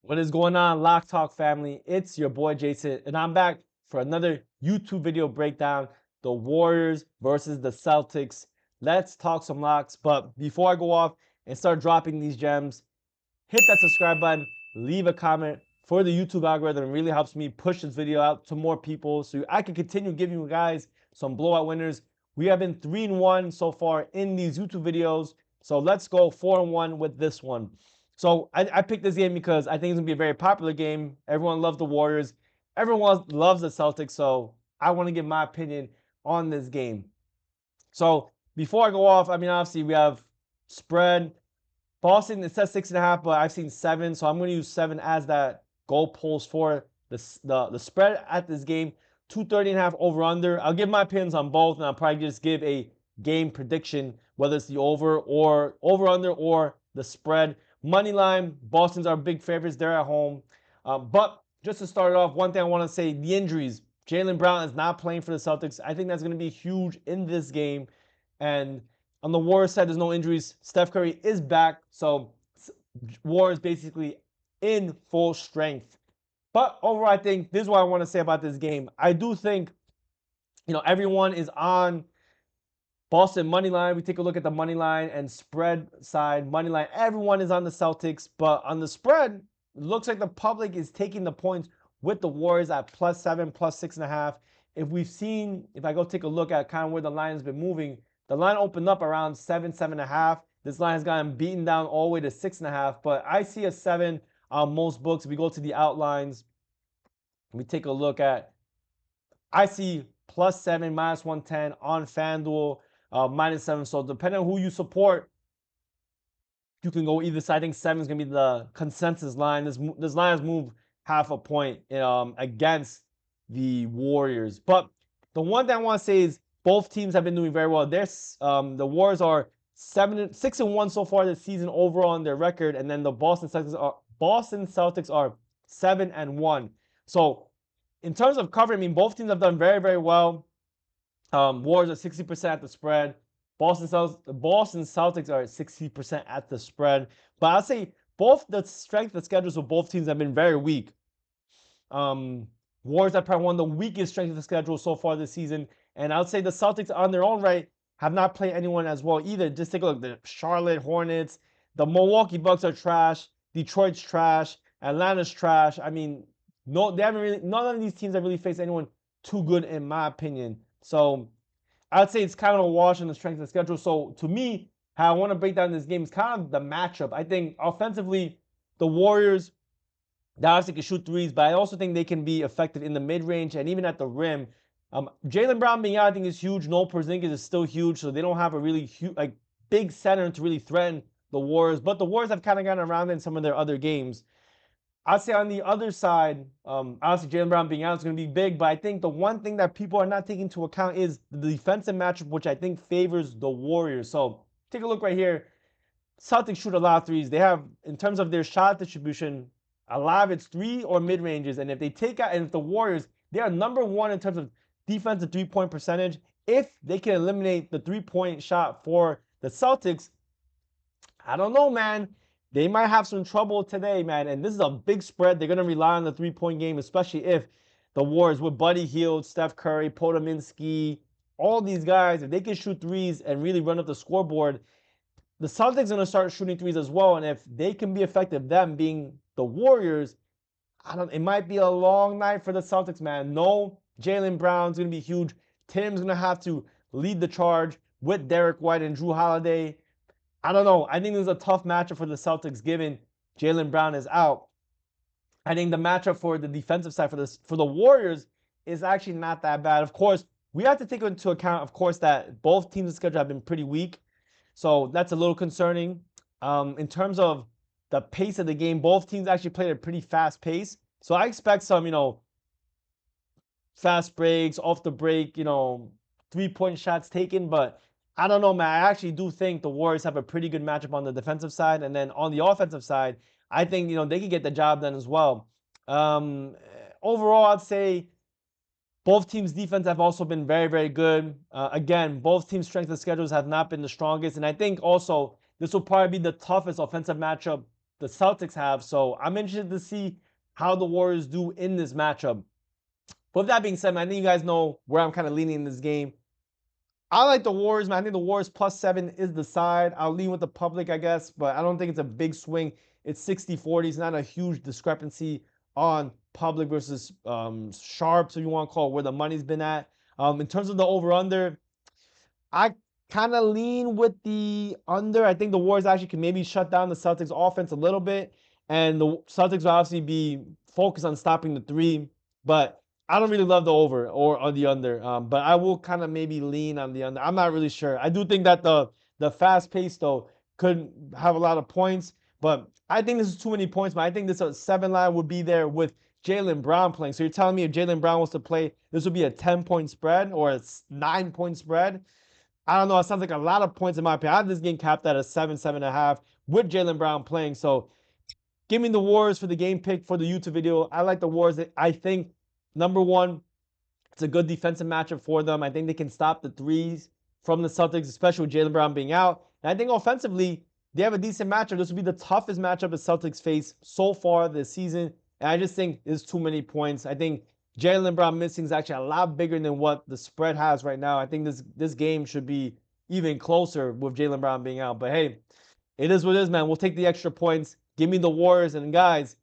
What is going on, Lock Talk family? It's your boy Jason, and I'm back for another YouTube video breakdown. The Warriors versus the Celtics. Let's talk some locks. But before I go off and start dropping these gems, hit that subscribe button, leave a comment for the YouTube algorithm. It really helps me push this video out to more people so I can continue giving you guys some blowout winners. We have been 3-1 so far in these YouTube videos. So let's go 4-1 with this one. So I picked this game because I think it's going to be a very popular game. Everyone loves the Warriors. Everyone loves the Celtics. So I want to give my opinion on this game. So before I go off, obviously we have spread. Boston, it says 6.5, but I've seen 7. So I'm going to use 7 as that goalpost for the spread at this game. 230.5 over under. I'll give my opinions on both, and I'll probably just give a game prediction, whether it's the over under or the spread. Money line, Boston's our big favorites. They're at home. But just to start it off, one thing I want to say, the injuries. Jaylen Brown is not playing for the Celtics. I think that's going to be huge in this game. And on the Warriors side, there's no injuries. Steph Curry is back. So Warriors basically in full strength. But overall, I think this is what I want to say about this game. I do think, everyone is on Boston money line. We take a look at the money line and spread side money line. Everyone is on the Celtics, but on the spread, it looks like the public is taking the points with the Warriors at +7, +6.5. If I go take a look at kind of where the line has been moving, the line opened up around 7, 7.5. This line has gotten beaten down all the way to 6.5, but I see a 7 on most books. We go to the outlines. We take a look at, I see +7, -110 on FanDuel. -7. So depending on who you support, you can go either side. I think 7 is going to be the consensus line. This line has moved half a point against the Warriors. But the one thing I want to say is both teams have been doing very well. The Warriors are 6-1 so far this season overall on their record, and then the Boston Celtics are 7-1. So in terms of covering, both teams have done very, very well. Warriors are 60% at the spread. Boston Celtics are at 60% at the spread. But I'll say both the strength of schedules of both teams have been very weak. Warriors have probably one of the weakest strength of the schedule so far this season. And I would say the Celtics on their own right have not played anyone as well either. Just take a look. The Charlotte Hornets, the Milwaukee Bucks are trash. Detroit's trash. Atlanta's trash. No, they haven't really. None of these teams have really faced anyone too good, in my opinion. So I'd say it's kind of a wash in the strength of the schedule. So to me, how I want to break down this game is kind of the matchup. I think offensively, the Warriors, they obviously can shoot threes, but I also think they can be effective in the mid-range and even at the rim. Jaylen Brown being out, I think, is huge. No Porzingis is still huge, so they don't have a really huge, big center to really threaten the Warriors. But the Warriors have kind of gotten around in some of their other games. I'd say on the other side, obviously Jaylen Brown being out is going to be big, but I think the one thing that people are not taking into account is the defensive matchup, which I think favors the Warriors. So take a look right here. Celtics shoot a lot of threes. They have, in terms of their shot distribution, a lot of it's 3 or mid-ranges. And if the Warriors, they are number 1 in terms of defensive three-point percentage. If they can eliminate the three-point shot for the Celtics, I don't know, man. They might have some trouble today, man. And this is a big spread. They're going to rely on the three-point game, especially if the Warriors with Buddy Hield, Steph Curry, Podominski, all these guys, if they can shoot threes and really run up the scoreboard, the Celtics are going to start shooting threes as well. And if they can be effective, them being the Warriors, it might be a long night for the Celtics, man. No, Jaylen Brown's going to be huge. Tim's going to have to lead the charge with Derek White and Drew Holiday. I don't know. I think this is a tough matchup for the Celtics given Jaylen Brown is out. I think the matchup for the defensive side for the Warriors is actually not that bad. Of course, we have to take into account, of course, that both teams' schedule have been pretty weak. So that's a little concerning. In terms of the pace of the game, both teams actually played at a pretty fast pace. So I expect some, fast breaks, off the break, 3-point shots taken, but I don't know, man. I actually do think the Warriors have a pretty good matchup on the defensive side. And then on the offensive side, I think, they can get the job done as well. Overall, I'd say both teams' defense have also been very, very good. Again, both teams' strength of schedules have not been the strongest. And I think also this will probably be the toughest offensive matchup the Celtics have. So I'm interested to see how the Warriors do in this matchup. But with that being said, man, I think you guys know where I'm kind of leaning in this game. I like the Warriors, man. I think the Warriors +7 is the side. I'll lean with the public, I guess, but I don't think it's a big swing. It's 60-40. It's not a huge discrepancy on public versus sharp, so you want to call it where the money's been at. In terms of the over-under, I kind of lean with the under. I think the Warriors actually can maybe shut down the Celtics offense a little bit. And the Celtics will obviously be focused on stopping the three. But I don't really love the over or the under. But I will kind of maybe lean on the under. I'm not really sure. I do think that the fast pace, though, could have a lot of points. But I think this is too many points. But I think this 7 line would be there with Jaylen Brown playing. So you're telling me if Jaylen Brown wants to play, this would be a 10-point spread or a 9-point spread? I don't know. It sounds like a lot of points in my opinion. I have this game capped at a 7.5 with Jaylen Brown playing. So give me the Warriors for the game pick for the YouTube video. I like the Warriors. I think, number one, it's a good defensive matchup for them. I think they can stop the threes from the Celtics, especially with Jaylen Brown being out. And I think offensively, they have a decent matchup. This will be the toughest matchup the Celtics face so far this season. And I just think there's too many points. I think Jaylen Brown missing is actually a lot bigger than what the spread has right now. I think this game should be even closer with Jaylen Brown being out. But hey, it is what it is, man. We'll take the extra points. Give me the Warriors. And guys,